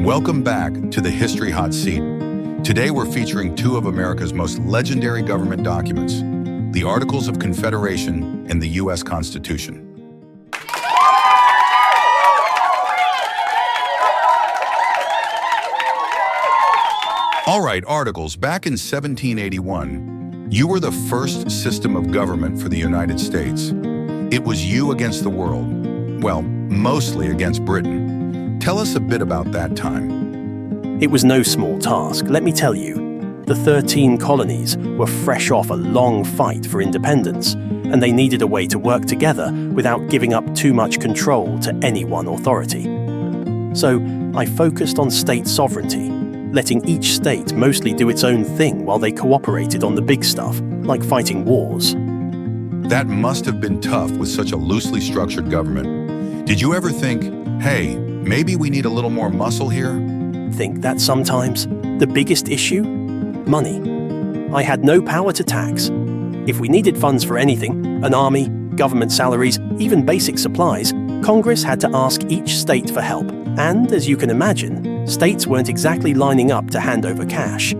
Welcome back to the History Hot Seat. Today we're featuring two of America's most legendary government documents, the Articles of Confederation and the U.S. Constitution. All right, Articles, back in 1781, you were the first system of government for the United States. It was you against the world. Well, mostly against Britain. Tell us a bit about that time. It was no small task, let me tell you. The 13 colonies were fresh off a long fight for independence, and they needed a way to work together without giving up too much control to any one authority. So I focused on state sovereignty, letting each state mostly do its own thing while they cooperated on the big stuff, like fighting wars. That must have been tough with such a loosely structured government. Did you ever think, hey, maybe we need a little more muscle here? Think that sometimes. The biggest issue? Money. I had no power to tax. If we needed funds for anything, an army, government salaries, even basic supplies, Congress had to ask each state for help. And, as you can imagine, states weren't exactly lining up to hand over cash.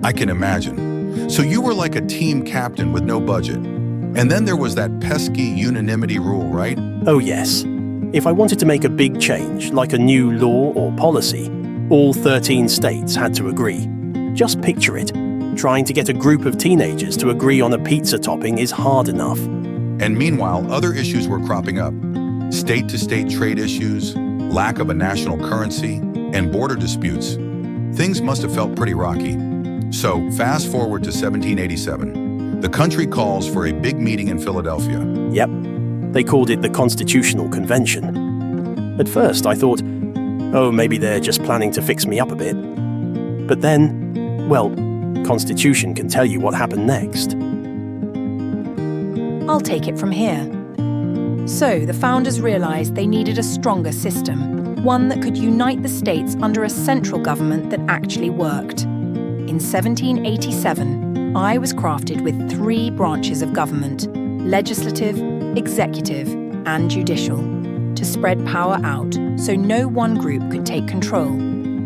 I can imagine. So you were like a team captain with no budget. And then there was that pesky unanimity rule, right? Oh yes. If I wanted to make a big change, like a new law or policy, all 13 states had to agree. Just picture it. Trying to get a group of teenagers to agree on a pizza topping is hard enough. And meanwhile, other issues were cropping up. State-to-state trade issues, lack of a national currency, and border disputes. Things must have felt pretty rocky. So, fast forward to 1787. The country calls for a big meeting in Philadelphia. Yep. They called it the Constitutional Convention. At first, I thought, oh, maybe they're just planning to fix me up a bit. But then, well, Constitution can tell you what happened next. I'll take it from here. So, the founders realized they needed a stronger system, one that could unite the states under a central government that actually worked. In 1787, I was crafted with 3 branches of government: legislative, executive, and judicial, to spread power out so no one group could take control.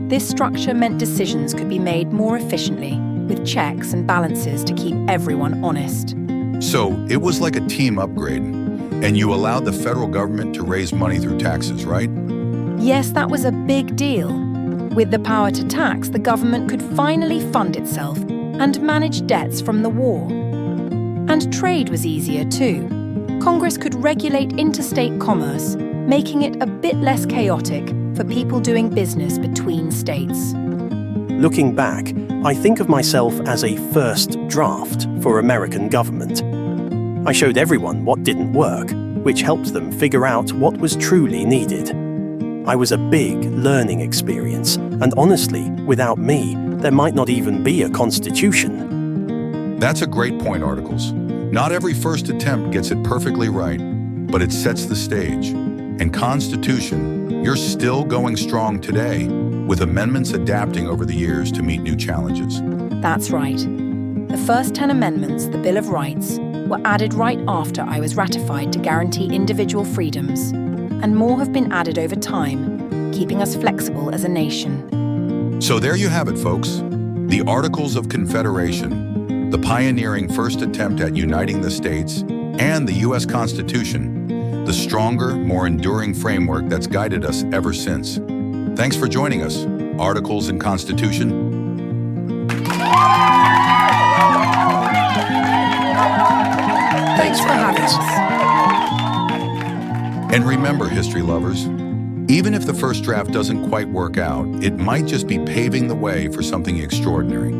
This structure meant decisions could be made more efficiently, with checks and balances to keep everyone honest. So, it was like a team upgrade. And you allowed the federal government to raise money through taxes, right? Yes, that was a big deal. With the power to tax, the government could finally fund itself and manage debts from the war. And trade was easier too. Congress could regulate interstate commerce, making it a bit less chaotic for people doing business between states. Looking back, I think of myself as a first draft for American government. I showed everyone what didn't work, which helped them figure out what was truly needed. I was a big learning experience, and honestly, without me, there might not even be a constitution. That's a great point, Articles. Not every first attempt gets it perfectly right, but it sets the stage. And Constitution, you're still going strong today, with amendments adapting over the years to meet new challenges. That's right. The first 10 amendments, the Bill of Rights, were added right after I was ratified to guarantee individual freedoms, and more have been added over time, keeping us flexible as a nation. So there you have it, folks. The Articles of Confederation, the pioneering first attempt at uniting the states, and the U.S. Constitution, the stronger, more enduring framework that's guided us ever since. Thanks for joining us, Articles and Constitution. Thanks for having us. And remember, history lovers, even if the first draft doesn't quite work out, it might just be paving the way for something extraordinary.